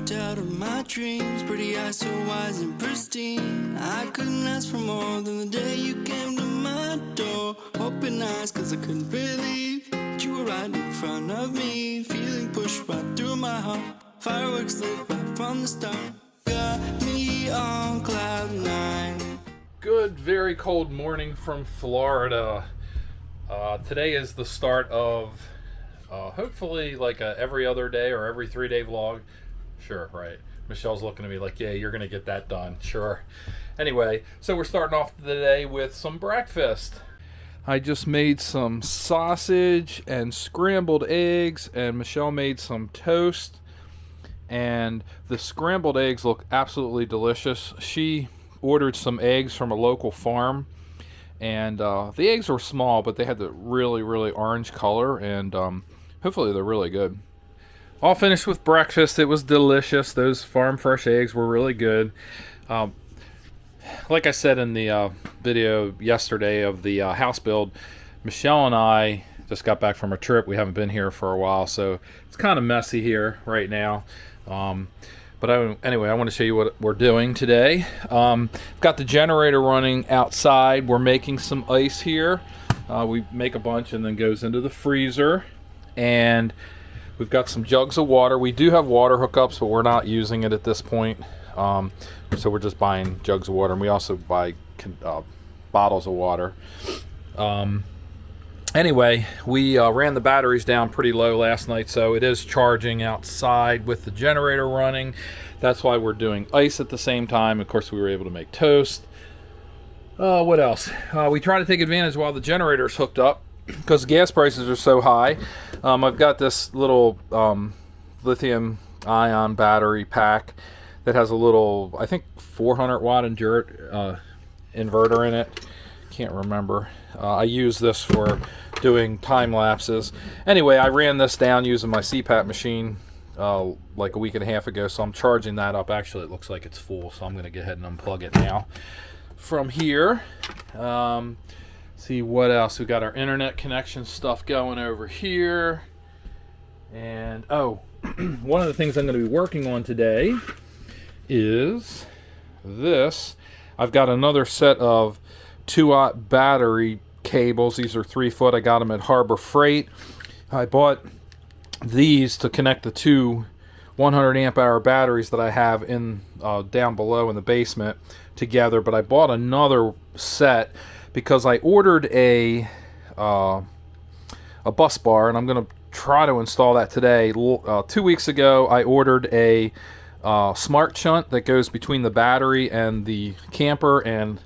walked out of my dreams, pretty eyes so wise and pristine. I couldn't ask for more than the day you came to my door. Open eyes cause I couldn't believe that you were right in front of me. Feeling pushed right through my heart, fireworks lit right from the start. Got me on cloud nine. Good, very cold morning from Florida. Today is the start of hopefully like a every other day or every 3-day vlog. Sure, right. Michelle's looking at me like, yeah, you're gonna get that done. Sure. Anyway, so we're starting off the day with some breakfast. I just made some sausage and scrambled eggs, and Michelle made some toast. And the scrambled eggs look absolutely delicious. She ordered some eggs from a local farm, and the eggs were small, but they had the really orange color, and hopefully they're really good. All finished with breakfast. It was delicious. Those farm fresh eggs were really good. Like I said in the video yesterday of the house build, Michelle and I just got back from a trip. We haven't been here for a while, so it's kind of messy here right now. Anyway, I want to show you what we're doing today. Got the generator running outside. We're making some ice here. We make a bunch and then goes into the freezer. And we've got some jugs of water. We do have water hookups, but we're not using it at this point. So we're just buying jugs of water, and we also buy bottles of water. Anyway, we ran the batteries down pretty low last night, so it is charging outside with the generator running. That's why we're doing ice at the same time. Of course, we were able to make toast. What else? We try to take advantage while the generator's hooked up because gas prices are so high. I've got this little lithium ion battery pack that has a little, I think, 400 watt inverter in it. Can't remember. I use this for doing time lapses. Anyway, I ran this down using my CPAP machine like a week and a half ago, so I'm charging that up. Actually, it looks like it's full, so I'm going to go ahead and unplug it now. From here, see what else. We got our internet connection stuff going over here. And one of the things I'm going to be working on today is this. I've got another set of 2-aught battery cables. These are 3-foot. I got them at Harbor Freight. I bought these to connect the two 100 amp hour batteries that I have in down below in the basement together, but I bought another set because I ordered a bus bar, and I'm going to try to install that today. 2 weeks ago I ordered a smart shunt that goes between the battery and the camper, and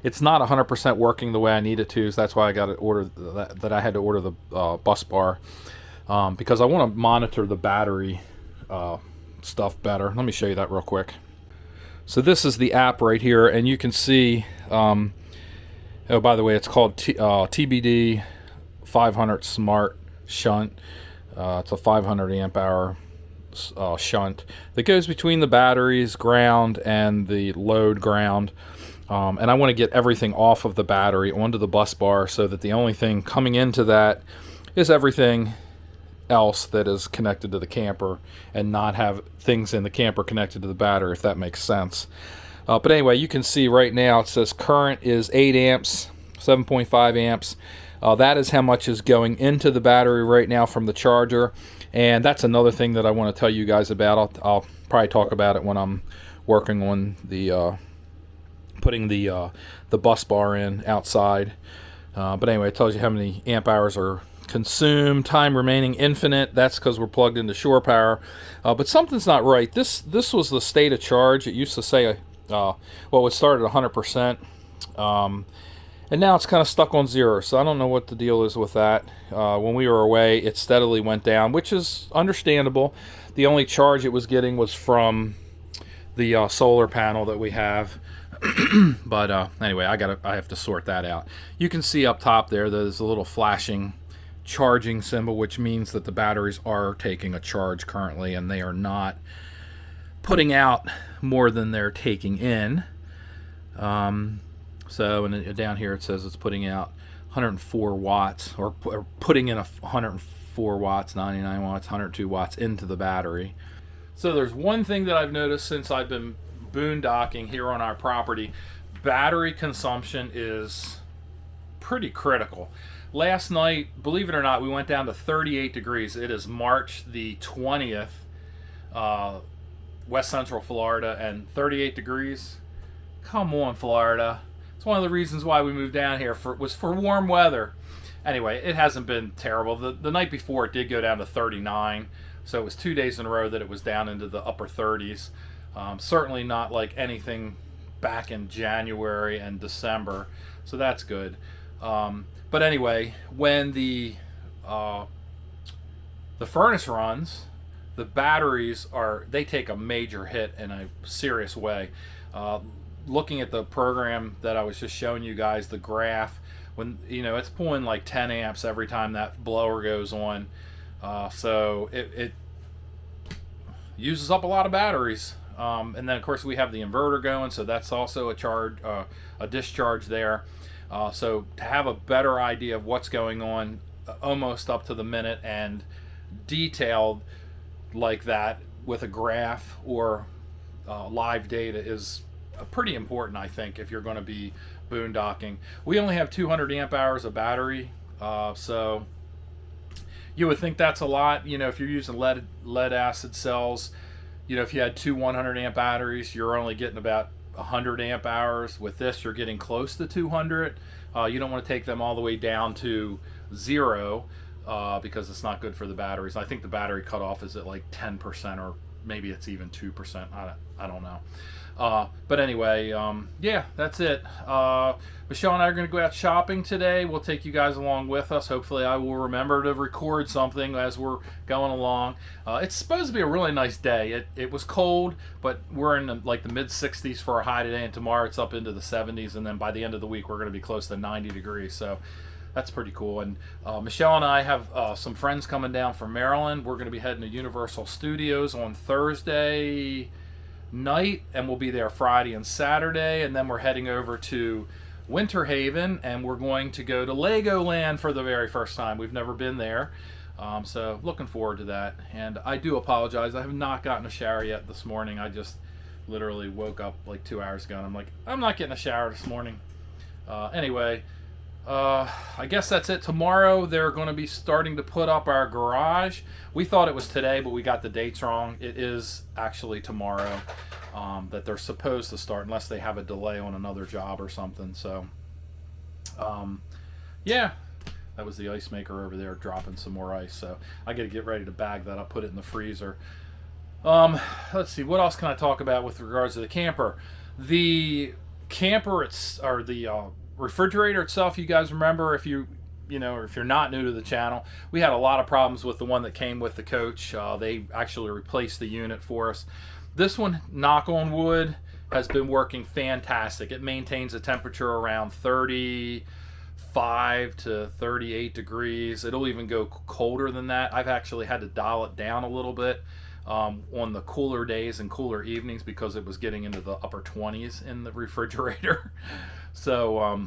it's not 100% working the way I need it to, so that's why I got to order that I had to order the bus bar, because I want to monitor the battery stuff better. Let me show you that real quick. So this is the app right here, and you can see, oh, by the way, it's called TBD 500 Smart Shunt. It's a 500 amp hour shunt that goes between the batteries ground and the load ground. And I want to get everything off of the battery onto the bus bar so that the only thing coming into that is everything else that is connected to the camper, and not have things in the camper connected to the battery, if that makes sense. But anyway, you can see right now it says current is 8 amps, 7.5 amps. That is how much is going into the battery right now from the charger. And that's another thing that I want to tell you guys about. I'll probably talk about it when I'm working on the putting the bus bar in outside. But anyway, it tells you how many amp hours are consumed. Time remaining infinite. That's because we're plugged into shore power. But something's not right. This was the state of charge. It used to say, it started at 100%. And now it's kind of stuck on 0. So I don't know what the deal is with that. When we were away, it steadily went down, which is understandable. The only charge it was getting was from the solar panel that we have. But anyway, I have to sort that out. You can see up top there's a little flashing charging symbol, which means that the batteries are taking a charge currently, and they are not putting out more than they're taking in. So, and down here it says it's putting out 104 watts, or putting in 104 watts, 99 watts, 102 watts into the battery. So there's one thing that I've noticed since I've been boondocking here on our property. Battery consumption is pretty critical. Last night, believe it or not, we went down to 38 degrees. It is March the 20th, West Central Florida, and 38 degrees. Come on, Florida. It's one of the reasons why we moved down here, was for warm weather. Anyway, it hasn't been terrible. The night before it did go down to 39, so it was 2 days in a row that it was down into the upper 30s. Certainly not like anything back in January and December, so that's good. But anyway, when the furnace runs, the batteries they take a major hit in a serious way. Looking at the program that I was just showing you guys, the graph, when it's pulling like 10 amps every time that blower goes on, so it uses up a lot of batteries. And then of course we have the inverter going, so that's also a discharge there. So to have a better idea of what's going on, almost up to the minute and detailed like that with a graph or live data is pretty important, I think, if you're going to be boondocking. We only have 200 amp hours of battery, so you would think that's a lot. If you're using lead acid cells, if you had two 100 amp batteries, you're only getting about 100 amp hours. With this, you're getting close to 200. You don't want to take them all the way down to 0 because it's not good for the batteries. I think the battery cutoff is at like 10%, or maybe it's even 2%. I don't know. But anyway, yeah, that's it. Michelle and I are going to go out shopping today. We'll take you guys along with us. Hopefully I will remember to record something as we're going along. It's supposed to be a really nice day. It was cold, but we're in like the mid 60s for a high today, and tomorrow it's up into the 70s, and then by the end of the week we're going to be close to 90 degrees. So that's pretty cool. And Michelle and I have some friends coming down from Maryland. We're going to be heading to Universal Studios on Thursday night, and we'll be there Friday and Saturday, and then we're heading over to Winter Haven, and we're going to go to Legoland for the very first time. We've never been there, so looking forward to that. And I do apologize, I have not gotten a shower yet this morning. I just literally woke up like 2 hours ago, and I'm like, I'm not getting a shower this morning. Anyway, I guess that's it. Tomorrow they're going to be starting to put up our garage. We thought it was today, but we got the dates wrong. It is actually tomorrow that they're supposed to start, unless they have a delay on another job or something. So, yeah, that was the ice maker over there dropping some more ice. So I got to get ready to bag that up, put it in the freezer. Let's see, what else can I talk about with regards to the camper? The camper, refrigerator itself, you guys remember, if you're not new to the channel, we had a lot of problems with the one that came with the coach. They actually replaced the unit for us. This one, knock on wood, has been working fantastic. It maintains a temperature around 35 to 38 degrees. It'll even go colder than that. I've actually had to dial it down a little bit on the cooler days and cooler evenings because it was getting into the upper 20s in the refrigerator. So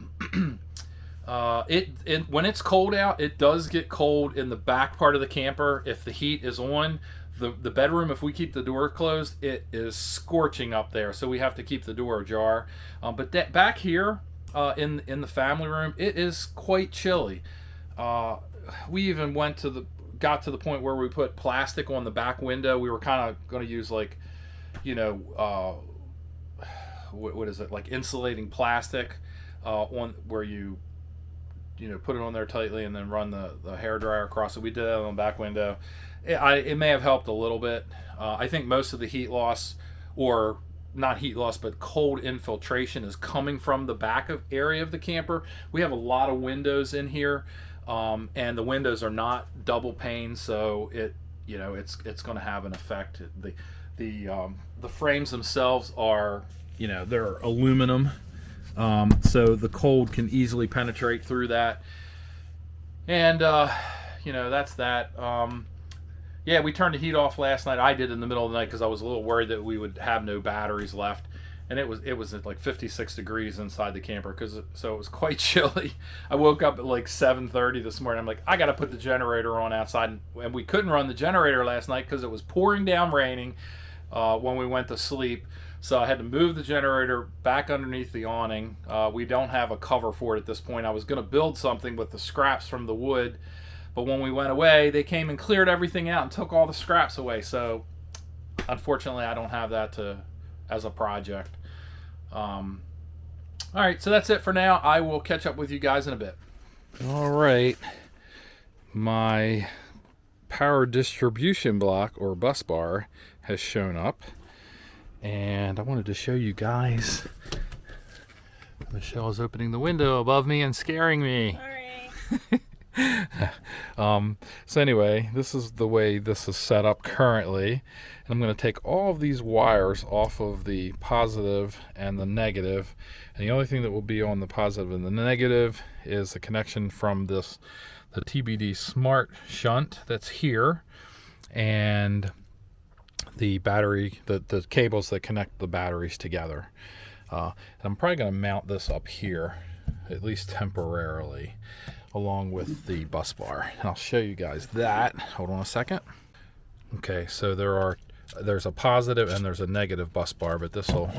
when it's cold out, it does get cold in the back part of the camper. If the heat is on, the bedroom, if we keep the door closed, it is scorching up there, so we have to keep the door ajar. But back here in the family room, it is quite chilly. We even got to the point where we put plastic on the back window. We were kind of going to use like, what is it, like insulating plastic on where you put it on there tightly and then run the hairdryer across it. We did that on the back window. It may have helped a little bit. I think most of the heat loss, or not heat loss, but cold infiltration, is coming from the back area of the camper. We have a lot of windows in here, and the windows are not double pane, so it's going to have an effect. The frames themselves are, they're aluminum, so the cold can easily penetrate through that. And that's that. Yeah, we turned the heat off last night. I did in the middle of the night because I was a little worried that we would have no batteries left. And it was at like 56 degrees inside the camper, so it was quite chilly. I woke up at like 7:30 this morning. I'm like, I got to put the generator on outside. And we couldn't run the generator last night because it was pouring down raining. when we went to sleep. So I had to move the generator back underneath the awning. We don't have a cover for it at this point. I was going to build something with the scraps from the wood, but when we went away, they came and cleared everything out and took all the scraps away. So unfortunately, I don't have that as a project. All right, so that's it for now. I will catch up with you guys in a bit. All right, my power distribution block or bus bar has shown up, and I wanted to show you guys. Michelle is opening the window above me and scaring me. Sorry. So anyway, this is the way this is set up currently, and I'm going to take all of these wires off of the positive and the negative, and the only thing that will be on the positive and the negative is the connection from the TBD smart shunt that's here, and the battery, the cables that connect the batteries together. And I'm probably going to mount this up here, at least temporarily, along with the bus bar. And I'll show you guys that. Hold on a second. Okay, so there's a positive and there's a negative bus bar, but this will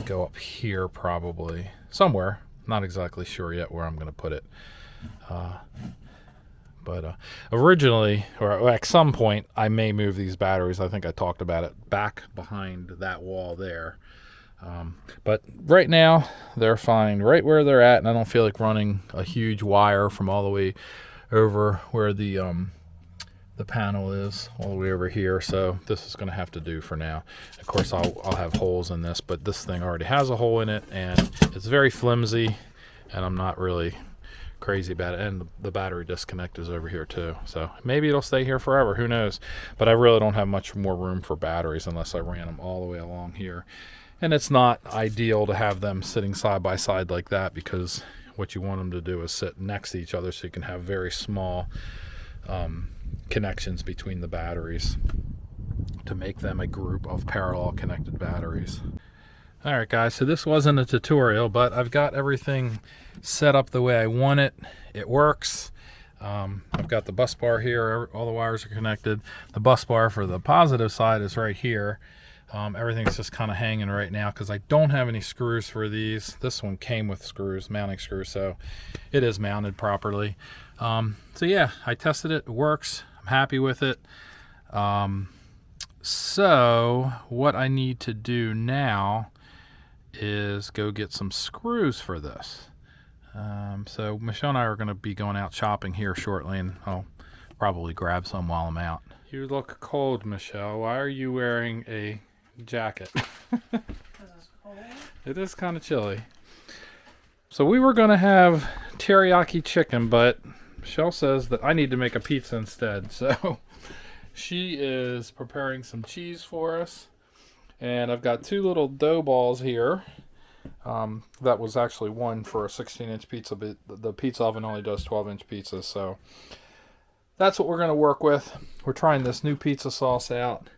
go up here probably somewhere. Not exactly sure yet where I'm going to put it. But originally, or at some point, I may move these batteries. I think I talked about it back behind that wall there. But right now, they're fine right where they're at, and I don't feel like running a huge wire from all the way over where the panel is, all the way over here. So this is going to have to do for now. Of course, I'll have holes in this, but this thing already has a hole in it, and it's very flimsy, and I'm not really crazy about it. And the battery disconnect is over here too, so maybe it'll stay here forever, who knows. But I really don't have much more room for batteries unless I ran them all the way along here. And it's not ideal to have them sitting side by side like that, because what you want them to do is sit next to each other so you can have very small connections between the batteries to make them a group of parallel connected batteries. Alright guys, so this wasn't a tutorial, but I've got everything set up the way I want it. It works. I've got the bus bar here, all the wires are connected. The bus bar for the positive side is right here. Everything's just kind of hanging right now because I don't have any screws for these. This one came with screws, mounting screws, so it is mounted properly. So yeah, I tested it. It works. I'm happy with it. So what I need to do now is go get some screws for this. So Michelle and I are going to be going out shopping here shortly, and I'll probably grab some while I'm out. You look cold, Michelle. Why are you wearing a jacket? Because it's cold. It is kind of chilly. So we were going to have teriyaki chicken, but Michelle says that I need to make a pizza instead. So she is preparing some cheese for us. And I've got two little dough balls here. That was actually one for a 16-inch pizza, but the pizza oven only does 12-inch pizzas. So that's what we're going to work with. We're trying this new pizza sauce out,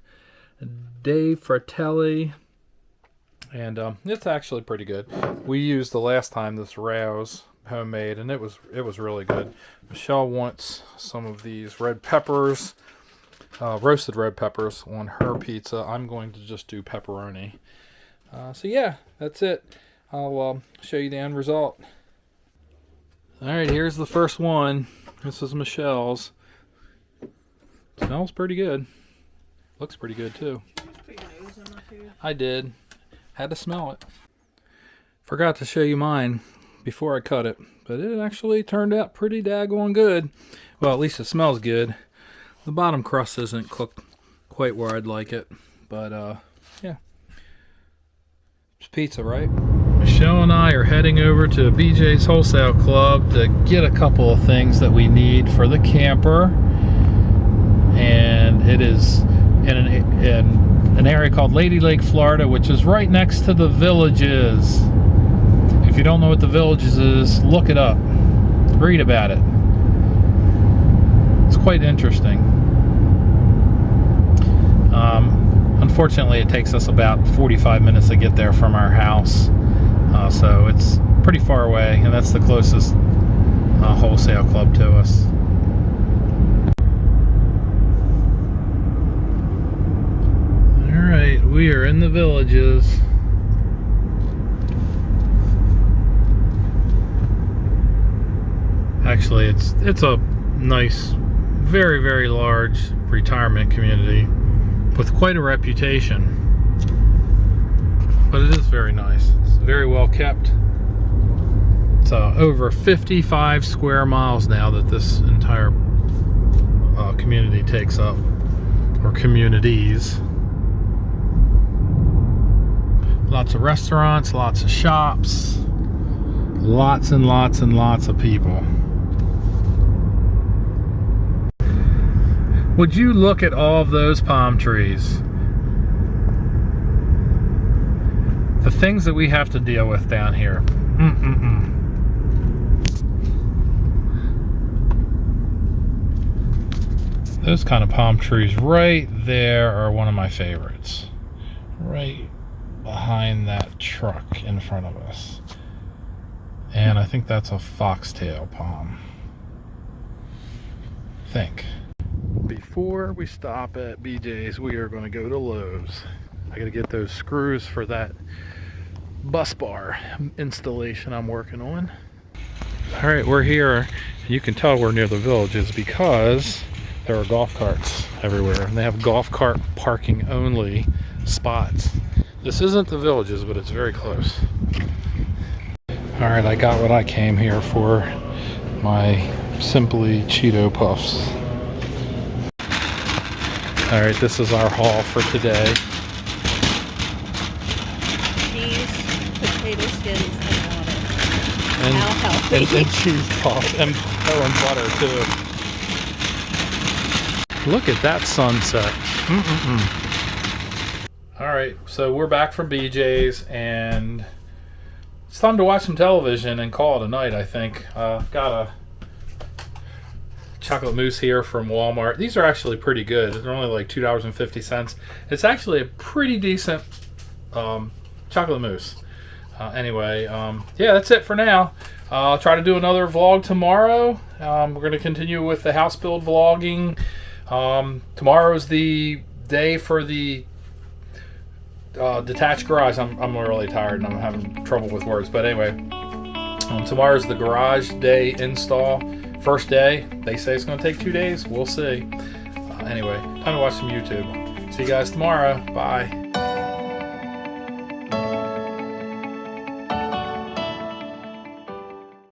Dave Fratelli, and it's actually pretty good. We used the last time this Rouse homemade, and it was really good. Michelle wants some of these red peppers, roasted red peppers on her pizza. I'm going to just do pepperoni. So yeah, that's it. I'll show you the end result. Alright, here's the first one. This is Michelle's. Smells pretty good. Looks pretty good too. I did. Had to smell it. Forgot to show you mine before I cut it, but it actually turned out pretty daggone good. Well, at least it smells good. The bottom crust isn't cooked quite where I'd like it, but yeah. It's pizza, right? Michelle and I are heading over to BJ's Wholesale Club to get a couple of things that we need for the camper. And it is in an area called Lady Lake, Florida, which is right next to the Villages. If you don't know what the Villages is, look it up. Read about it. It's quite interesting. Unfortunately, it takes us about 45 minutes to get there from our house. So it's pretty far away, and that's the closest wholesale club to us. Alright, we are in the Villages. Actually, it's a nice, very, very large retirement community with quite a reputation. But it is very nice. It's very well kept. It's over 55 square miles now that this entire community takes up, or communities. Lots of restaurants, lots of shops, lots and lots and lots of people. Would you look at all of those palm trees? The things that we have to deal with down here. Those kind of palm trees right there are one of my favorites. Right behind that truck in front of us. And I think that's a foxtail palm. Before we stop at BJ's, we are going to go to Lowe's. I got to get those screws for that bus bar installation I'm working on. Alright, we're here. You can tell we're near the Villages because there are golf carts everywhere. And they have golf cart parking only spots. This isn't the Villages, but it's very close. Alright, I got what I came here for. My Simply Cheeto Puffs. Alright, this is our haul for today. Cheese, potato skins, and water. And, How healthy. and cheese puffs. And butter too. Look at that sunset. Alright, so we're back from BJ's and it's time to watch some television and call it a night, I think. I've got a chocolate mousse here from Walmart. These are actually pretty good. They're only like $2.50. It's actually a pretty decent chocolate mousse. Anyway, yeah, that's it for now. I'll try to do another vlog tomorrow. We're going to continue with the house build vlogging. Tomorrow's the day for the detached garage. I'm really tired and I'm having trouble with words. But anyway, tomorrow's the garage day install. First day. They say it's going to take 2 days. We'll see. Anyway, time to watch some YouTube. See you guys tomorrow. Bye.